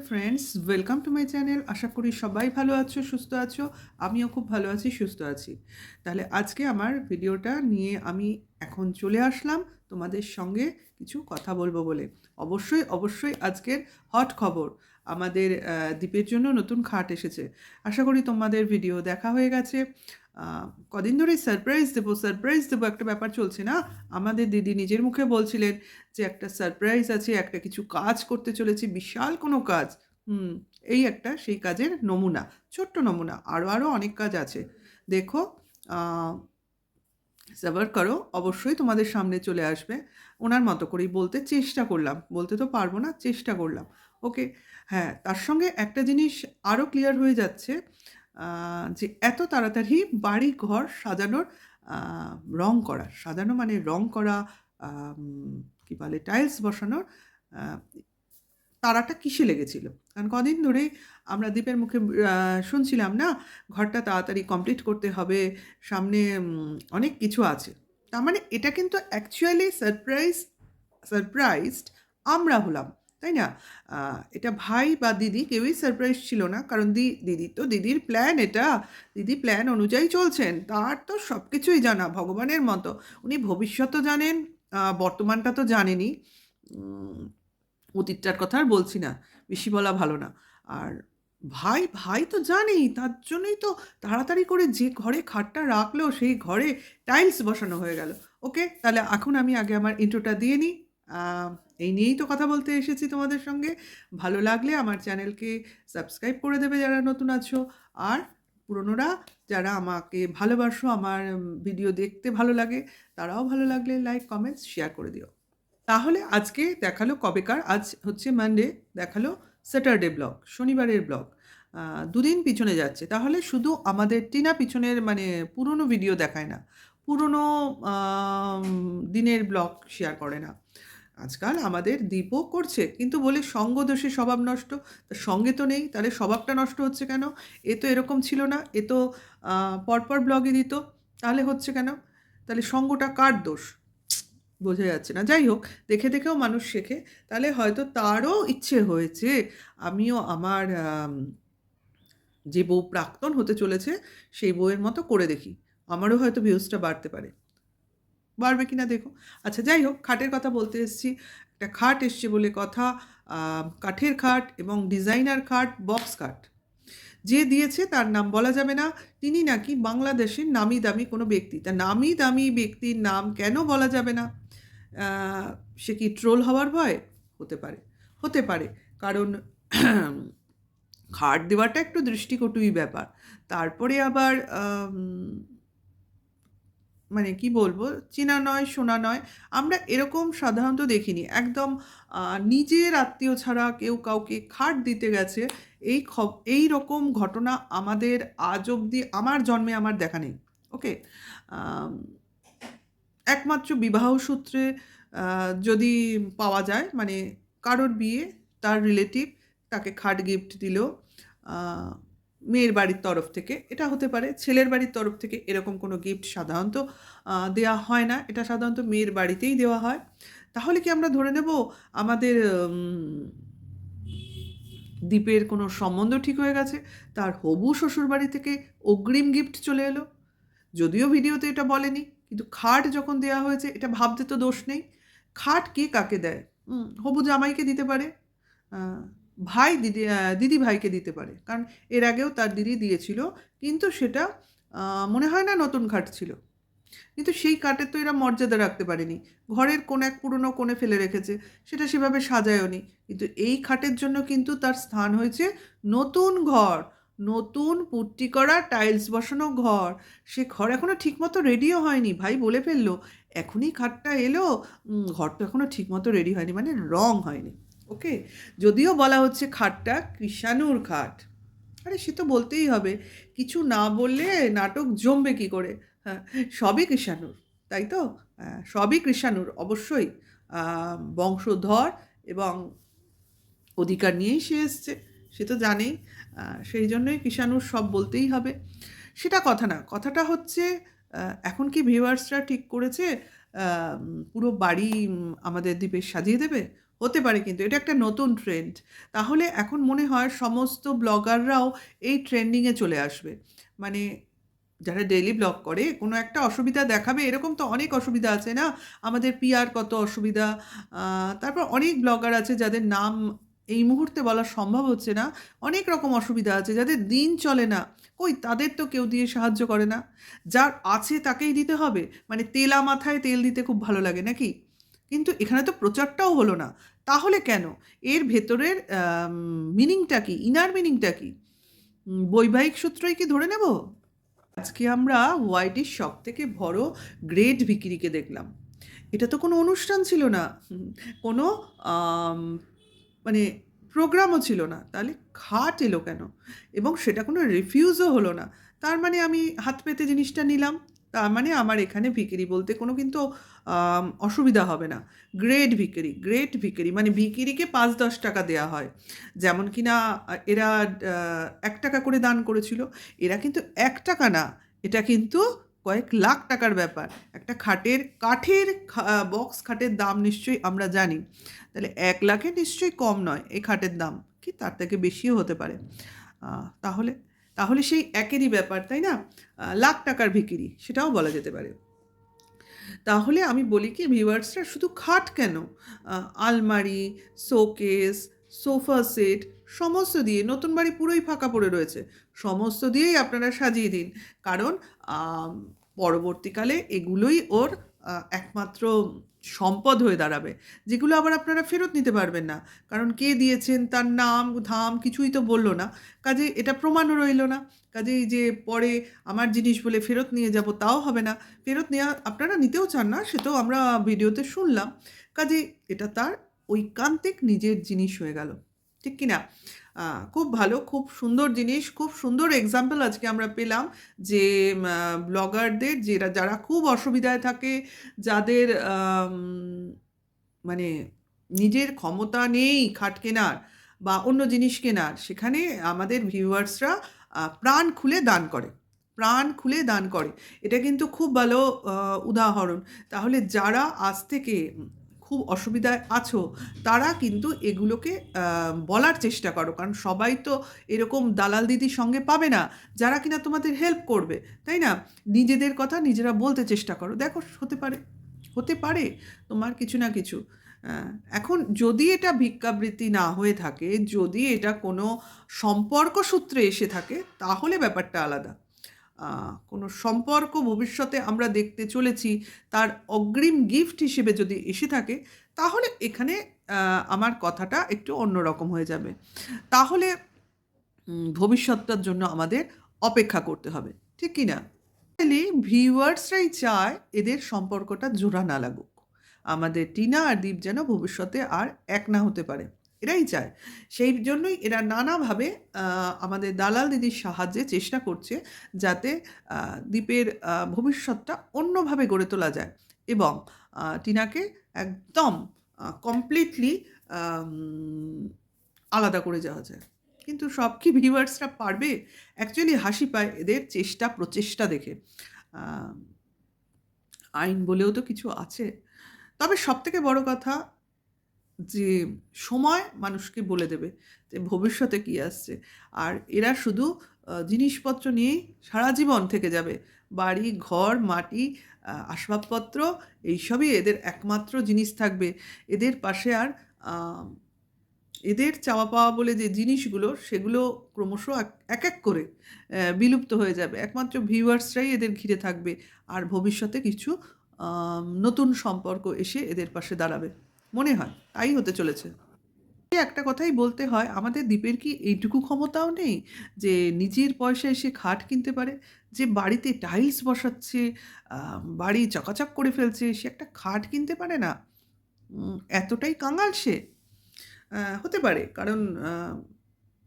Friends, welcome to my channel. আশা করি সবাই ভালো আছো, সুস্থ আছো। আমিও খুব ভালো আছি, সুস্থ আছি। তাহলে আজকে আমার ভিডিওটা নিয়ে আমি এখন চলে আসলাম তোমাদের সঙ্গে কিছু কথা বলবো বলে। অবশ্যই অবশ্যই আজকের হট খবর, আমাদের দ্বীপের জন্য নতুন খাট এসেছে। আশা করি তোমাদের ভিডিও দেখা হয়ে গেছে। কদিন ধরেই সারপ্রাইজ দেবো একটা ব্যাপার চলছে না। আমাদের দিদি নিজের মুখে বলছিলেন যে একটা সারপ্রাইজ আছে, একটা কিছু কাজ করতে চলেছি, বিশাল কোনো কাজ। হুম, এই একটা সেই কাজের নমুনা, ছোট্ট নমুনা। আরও অনেক কাজ আছে। দেখো, সাবার করো, অবশ্যই তোমাদের সামনে চলে আসবে। ওনার মতো করেই বলতে চেষ্টা করলাম, বলতে তো পারবো না, চেষ্টা করলাম। ওকে। হ্যাঁ, তার সঙ্গে একটা জিনিস আরও ক্লিয়ার হয়ে যাচ্ছে, যে এত তাড়াতাড়ি বাড়ি ঘর সাজানোর, রং করা, সাজানো মানে রং করা, কি বলে, টাইলস বসানোর আহ, তাড়াটা কিসে লেগেছিল। কারণ কদিন ধরেই আমরা দ্বীপের মুখে শুনছিলাম না, ঘরটা তাড়াতাড়ি কমপ্লিট করতে হবে, সামনে অনেক কিছু আছে। তার মানে এটা কিন্তু অ্যাকচুয়ালি সারপ্রাইজড আমরা হলাম, তাই না? এটা ভাই বা দিদি কেউই সারপ্রাইজ ছিল না, কারণ দিদির প্ল্যান এটা। দিদি প্ল্যান অনুযায়ী চলছেন, তার তো সব কিছুই জানা, ভগবানের মতো। উনি ভবিষ্যৎও জানেন, বর্তমানটা তো জানেনই। অতীতটার কথা আর বলছি না, বেশি বলা ভালো না। আর ভাই ভাই তো জানেই, তার জন্যই তো তাড়াতাড়ি করে যে ঘরে খাটটা রাখলো সেই ঘরে টাইলস বসানো হয়ে গেল। ওকে, তাহলে এখন আমি আগে আমার ইন্ট্রোটা দিয়ে নিই। আহ, এই নিয়েই তো কথা বলতে এসেছি তোমাদের সঙ্গে। ভালো লাগলে আমার চ্যানেলকে সাবস্ক্রাইব করে দেবে যারা নতুন আছো, আর পুরনোরা যারা আমাকে ভালোবাসো, আমার ভিডিও দেখতে ভালো লাগে, তারাও ভালো লাগলে লাইক কমেন্টস শেয়ার করে দিও। তাহলে আজকে দেখালো কবেকার, আজ হচ্ছে মানডে, দেখালো স্যাটারডে ব্লগ, শনিবারের ব্লগ। দুদিন পিছনে যাচ্ছে, তাহলে শুধু আমাদের টিনা পিছনের মানে পুরনো ভিডিও দেখায় না, পুরনো দিনের ব্লগ শেয়ার করে না। আজকাল আমাদের দীপও করছে, কিন্তু বলে সঙ্গ দোষে স্বভাব নষ্ট। তা সঙ্গে তো নেই, তাহলে স্বভাবটা নষ্ট হচ্ছে কেন? এ তো এরকম ছিল না, এ তো পরপর ব্লগে দিত, তাহলে হচ্ছে কেন? তাহলে সঙ্গটা কার দোষ? বোঝা যাচ্ছে না। যাই হোক, দেখে দেখেও মানুষ শেখে। তাহলে হয়তো তারও ইচ্ছে হয়েছে আমিও আমার যে বউ প্রাক্তন হতে চলেছে সেই বউয়ের মতো করে দেখি, আমারও হয়তো ভিউজটা বাড়তে পারে। বাড়বে কি না দেখো। আচ্ছা, যাই হোক, খাটের কথা বলতে এসেছি। একটা খাট এসছে বলে কথা, কাঠের খাট এবং ডিজাইনার খাট, বক্স খাট। যে দিয়েছে তার নাম বলা যাবে না। তিনি নাকি বাংলাদেশের নামি দামি কোনো ব্যক্তি। তা নামি দামি ব্যক্তির নাম কেন বলা যাবে না? সে কি ট্রোল হওয়ার ভয়? হতে পারে, হতে পারে। কারণ খাট দেওয়াটা একটু দৃষ্টিকটুই ব্যাপার। তারপরে আবার মানে কি বলবো, চেনা নয় শোনা নয়, আমরা এরকম সাধারণত দেখিনি। একদম নিজের আত্মীয় ছাড়া কেউ কাউকে খাট দিতে গেছে, এই রকম ঘটনা আমাদের আজ অবধি আমার জন্মে আমার দেখা নেই। ওকে। একমাত্র বিবাহ সূত্রে যদি পাওয়া যায়, মানে কারোর বিয়ে, তার রিলেটিভ তাকে খাট গিফট দিল মেয়ের বাড়ির তরফ থেকে, এটা হতে পারে। ছেলের বাড়ির তরফ থেকে এরকম কোনো গিফট সাধারণত দেওয়া হয় না, এটা সাধারণত মেয়ের বাড়িতেই দেওয়া হয়। তাহলে কি আমরা ধরে নেব আমাদের দ্বীপের কোনো সম্বন্ধ ঠিক হয়ে গেছে, তার হবু শ্বশুরবাড়ি থেকে অগ্রিম গিফট চলে এলো? যদিও ভিডিওতে এটা বলেনি, কিন্তু খাট যখন দেওয়া হয়েছে, এটা ভাবতে তো দোষ নেই। খাট কে কাকে দেয়? হবু জামাইকে দিতে পারে, ভাই দিদি ভাইকে দিতে পারে, কারণ এর আগেও তার দিদি দিয়েছিল, কিন্তু সেটা মনে হয় না নতুন খাট ছিল। কিন্তু সেই কাঠের তো এরা মর্যাদা রাখতে পারেনি, ঘরের কোন এক পুরনো কোণে ফেলে রেখেছে, সেটা সেভাবে সাজায়ওনি। কিন্তু এই খাটের জন্য কিন্তু তার স্থান হয়েছে নতুন ঘর, নতুন পুট্টি করা টাইলস বসানো ঘর। সে ঘর এখনও ঠিকমতো রেডিও হয়নি, ভাই বলে ফেললো এখনই খাটটা এলো, ঘর তো এখনও ঠিকমতো রেডি হয়নি, মানে রং হয়নি। ওকে। যদিও বলা হচ্ছে খাটটা কৃষাণুর খাট, আরে সে তো বলতেই হবে, কিছু না বললে নাটক জমবে কি করে? হ্যাঁ, সবই কৃষাণুর, তাই তো? সবই কৃষাণুর, অবশ্যই। বংশধর এবং অধিকার নিয়েই সে এসছে, সে তো জানেই। সেই জন্যই কৃষাণুর সব বলতেই হবে, সেটা কথা না। কথাটা হচ্ছে, এখন কি ভিউয়ার্সরা ঠিক করেছে পুরো বাড়ি আমাদের দ্বীপে সাজিয়ে দেবে? হতে পারে, কিন্তু এটা একটা নতুন ট্রেন্ড। তাহলে এখন মনে হয় সমস্ত ব্লগাররাও এই ট্রেন্ডিংয়ে চলে আসবে। মানে যারা ডেইলি ব্লগ করে কোনো একটা অসুবিধা দেখাবে, এরকম তো অনেক অসুবিধা আছে না? আমাদের পিআর কত অসুবিধা, তারপর অনেক ব্লগার আছে যাদের নাম এই মুহূর্তে বলা সম্ভব হচ্ছে না। অনেক রকম অসুবিধা আছে, যাদের দিন চলে না। কই তাদের তো কেউ দিয়ে সাহায্য করে না। যার আছে তাকেই দিতে হবে। মানে তেলা মাথায় তেল দিতে খুব ভালো লাগে নাকি? কিন্তু এখানে তো প্রচারটাও হলো না। তাহলে কেন? এর ভেতরের মিনিংটা কী? ইনার মিনিংটা কী? বৈবাহিক সূত্রই কি ধরে নেব? আজকে আমরা ওয়াইটির সবথেকে বড় গ্রেট ভিখিরিকে দেখলাম। এটা তো কোনো অনুষ্ঠান ছিল না। কোনো আম মানে প্রোগ্রামও ছিল না। তাহলে খাট এলো কেন? এবং সেটা কোনো রিফিউজও হলো না। তার মানে আমি হাত পেতে জিনিসটা নিলাম। তার মানে আমার এখানে ভিখিরি বলতে কোনো কিন্তু অসুবিধা হবে না। গ্রেট ভিখিরি, গ্রেট ভিখিরি মানে ভিখিরিকে ৫-১০ টাকা দেয়া হয়। যেমন কিনা এরা ৳১ করে দান করেছিল। এরা কিন্তু ৳১ না, এটা কিন্তু কয়েক লাখ টাকার ব্যাপার। একটা খাটের কাঠের বক্স খাটের দাম নিশ্চয়ই আমরা জানি। তাহলে ১,০০,০০০ নিশ্চয়ই কম নয় এই খাটের দাম। কি তার থেকে বেশিও হতে পারে। আ তাহলে তাহলে সেই একেরই ব্যাপার, তাই না? লাখ টাকার ভিখিরি সেটাও বলা যেতে পারে। তাহলে আমি বলি কি ভিউয়ার্সরা, শুধু খাট কেন, আলমারি, শোকেস, সোফা সেট সমস্ত দিয়ে, নতুন বাড়ি পুরোই ফাঁকা পড়ে রয়েছে, সমস্ত দিয়েই আপনারা সাজিয়ে দিন। কারণ আম পরবর্তীকালে এগুলোই ওর একমাত্র সম্পদ হয়ে দাঁড়াবে, যেগুলো আবার আপনারা ফেরত নিতে পারবেন না। কারণ কে দিয়েছেন তার নাম ধাম কিছুই তো বলল না। কাজেই এটা প্রমাণও রইল না। কাজেই যে পরে আমার জিনিস বলে ফেরত নিয়ে যাব তাও হবে না। ফেরত নেওয়া আপনারা নিতেও চান না, সেটাও আমরা ভিডিওতে শুনলাম। কাজেই এটা তার ঐকান্তিক নিজের জিনিস হয়ে গেল। ঠিক কি না? খুব ভালো, খুব সুন্দর জিনিস, খুব সুন্দর এক্সাম্পল আজকে আমরা পেলাম যে ব্লগারদের যারা খুব অসুবিধায় থাকে, যাদের মানে নিজের ক্ষমতা নেই খাট কেনার বা অন্য জিনিস কেনার, সেখানে আমাদের ভিউয়ার্সরা প্রাণ খুলে দান করে। প্রাণ খুলে দান করে। এটা কিন্তু খুব ভালো উদাহরণ। তাহলে যারা আজ থেকে খুব অসুবিধায় আছো, তারা কিন্তু এগুলোকে বলার চেষ্টা করো। কারণ সবাই তো এরকম দালাল দিদির সঙ্গে পাবে না, যারা কিনা তোমাদের হেল্প করবে, তাই না? নিজেদের কথা নিজেরা বলতে চেষ্টা করো। দেখো হতে পারে, হতে পারে তোমার কিছু না কিছু। এখন যদি এটা ভিক্ষাবৃত্তি না হয়ে থাকে, যদি এটা কোনো সম্পর্ক সূত্রে এসে থাকে, তাহলে ব্যাপারটা আলাদা। কোনো সম্পর্ক ভবিষ্যতে আমরা দেখতে চলেছি, তার অগ্রিম গিফট হিসেবে যদি এসে থাকে, তাহলে এখানে আমার কথাটা একটু অন্যরকম হয়ে যাবে। তাহলে ভবিষ্যৎটার জন্য আমাদের অপেক্ষা করতে হবে। ঠিক কি না? অ্যাকচুয়ালি ভিউয়ার্সরাই চায় এদের সম্পর্কটা জোড়া না লাগুক। আমাদের টিনা আর দীপ যেন ভবিষ্যতে আর এক না হতে পারে। এরাই চায়। সেই জন্যই এরা নানাভাবে আমাদের দালাল দিদির সাহায্যে চেষ্টা করছে, যাতে দীপের ভবিষ্যৎটা অন্যভাবে গড়ে তোলা যায় এবং টিনাকে একদম কমপ্লিটলি আম আলাদা করে যাওয়া যায়। কিন্তু সব কি ভিউয়ার্সরা পারবে? অ্যাকচুয়ালি হাসি পায় এদের চেষ্টা প্রচেষ্টা দেখে। আ আইন বলেও তো কিছু আছে। তবে সবথেকে বড় কথা যে সময় মানুষকে বলে দেবে যে ভবিষ্যতে কী আসছে। আর এরা শুধু জিনিসপত্র নিয়েই সারা জীবন থেকে যাবে। বাড়ি, ঘর, মাটি, আসবাবপত্র এইসবই এদের একমাত্র জিনিস থাকবে। এদের পাশে আর আ এদের চাওয়া পাওয়া বলে যে জিনিসগুলো, সেগুলো ক্রমশ এক করে বিলুপ্ত হয়ে যাবে। একমাত্র ভিউয়ার্সরাই এদের ঘিরে থাকবে। আর ভবিষ্যতে কিছু নতুন সম্পর্ক এসে এদের পাশে দাঁড়াবে। মনে হয় তাই হতে চলেছে। একটা কথাই বলতে হয়, আমাদের দ্বীপের কি এইটুকু ক্ষমতাও নেই যে নিজের পয়সায় সে খাট কিনতে পারে? যে বাড়িতে টাইলস বসাচ্ছে, বাড়ি চকাচক করে ফেলছে, সে একটা খাট কিনতে পারে না? এতটাই কাঙাল সে? হতে পারে, কারণ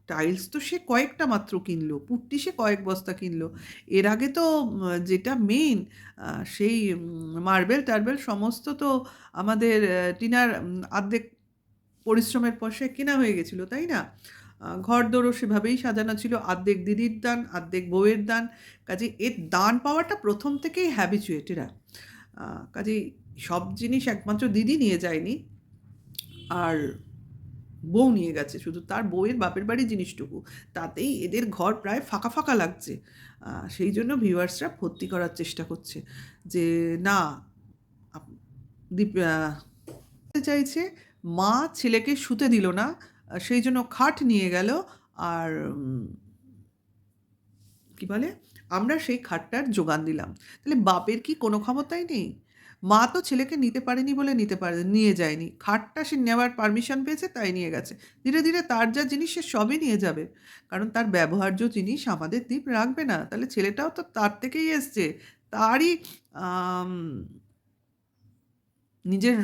টাইলস তো সে কয়েকটা মাত্র কিনলো, পুট্টি সে কয়েক বস্তা কিনলো। এর আগে তো যেটা মেইন সেই মার্বেল-টার্বেল সমস্ত তো আমাদের টিনার অর্ধেক পরিশ্রমের পয়সায় কেনা হয়ে গেছিলো, তাই না? ঘরদোরও সেভাবেই সাজানো ছিল, অর্ধেক দিদির দান, অর্ধেক বউয়ের দান। কাজেই এর দান পাওয়াটা প্রথম থেকেই হ্যাবিচুয়েট এরা। কাজেই সব জিনিস একমাত্র দিদি নিয়ে যায়নি। আর বউ নিয়ে গেছে, শুধু তার বউয়ের বাপের বাড়ি জিনিসটুকু, তাতেই এদের ঘর প্রায় ফাঁকা ফাঁকা লাগছে। সেই জন্য ভিউয়ার্সরা ভর্তি করার চেষ্টা করছে যে না, দীপ বলতে চাইছে মা ছেলেকে শুতে দিল না, সেই জন্য খাট নিয়ে গেল, আর কি বলে, আমরা সেই খাটটার যোগান দিলাম। তাহলে বাপের কি কোনো ক্ষমতাই নেই? মা তো ছেলেকে নিতে পারেনি বলে নিয়ে যায়নি। খাটটা সে নেওয়ার পারমিশন পেয়েছে তাই নিয়ে গেছে। ধীরে ধীরে তার যা জিনিস সে সবই নিয়ে যাবে। কারণ তার ব্যবহার্য জিনিস আমাদের দ্বীপ রাখবে না। তাহলে ছেলেটাও তো তার থেকেই এসছে। তারই আম নিজের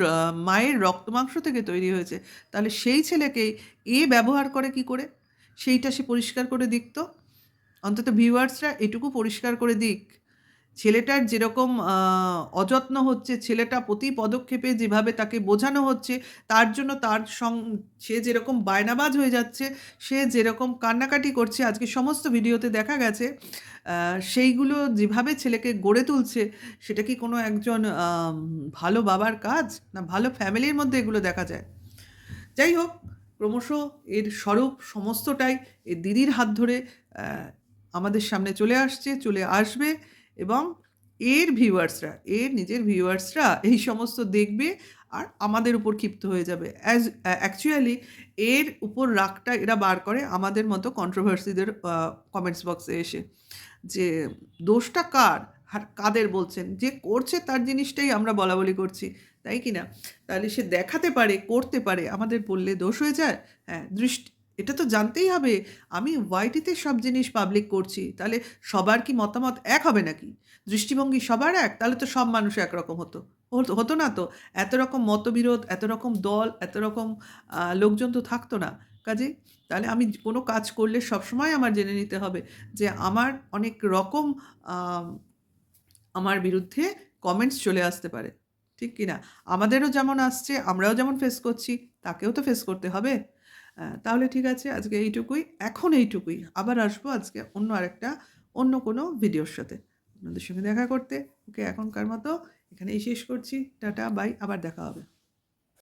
মায়ের রক্ত মাংস থেকে তৈরি হয়েছে। তাহলে সেই ছেলেকেই ব্যবহার করে কি করে? সেইটা সে পরিষ্কার করে দিক তো। অন্তত ভিউয়ার্সরা এটুকু পরিষ্কার করে দিক। ছেলেটার যেরকম অযত্ন হচ্ছে, ছেলেটা প্রতি পদক্ষেপে যেভাবে তাকে বোঝানো হচ্ছে, তার জন্য সে যেরকম বায়নাবাজ হয়ে যাচ্ছে, সে যেরকম কান্নাকাটি করছে, আজকে সমস্ত ভিডিওতে দেখা গেছে, সেইগুলো যেভাবে ছেলেকে গড়ে তুলছে, সেটা কি কোনো একজন ভালো বাবার কাজ? না ভালো ফ্যামিলির মধ্যে এগুলো দেখা যায়? যাই হোক, ক্রমশ এর স্বরূপ সমস্তটাই এর দিদির হাত ধরে আমাদের সামনে চলে আসবে, এবং এর নিজের ভিউয়ার্সরা এই সমস্ত দেখবে আর আমাদের উপর ক্ষিপ্ত হয়ে যাবে। অ্যাকচুয়ালি এর উপর রাগটা এরা বার করে আমাদের মতো কন্ট্রোভার্সিদের কমেন্টস বক্সে এসে, যে দোষটা কার আর কাদের বলছেন, যে করছে তার জিনিসটাই আমরা বলাবলি করছি, তাই কি না? তাহলে সে দেখাতে পারে, করতে পারে, আমাদের বললে দোষ হয়ে যায়? হ্যাঁ, এটা তো জানতেই হবে। আমি ওয়াইটিতে সব জিনিস পাবলিক করছি, তাহলে সবার কি মতামত এক হবে নাকি? দৃষ্টিভঙ্গি সবার এক? তাহলে তো সব মানুষ একরকম হতো না তো। এত রকম মতবিরোধ, এত রকম দল, এত রকম লোকজন তো থাকতো না। কাজেই তাহলে আমি কোনো কাজ করলে সবসময় আমার জেনে নিতে হবে যে আমার অনেক রকম আমার বিরুদ্ধে কমেন্টস চলে আসতে পারে, ঠিক কি না? আমাদেরও যেমন আসছে, আমরাও যেমন ফেস করছি, তাকেও তো ফেস করতে হবে। তাহলে ঠিক আছে, আজকে এইটুকুই। আবার আসবো আজকে অন্য কোনো ভিডিওর সাথে আপনাদের সঙ্গে দেখা করতে। ওকে, এখনকার মতো এখানেই শেষ করছি। টাটা, বাই, আবার দেখা হবে।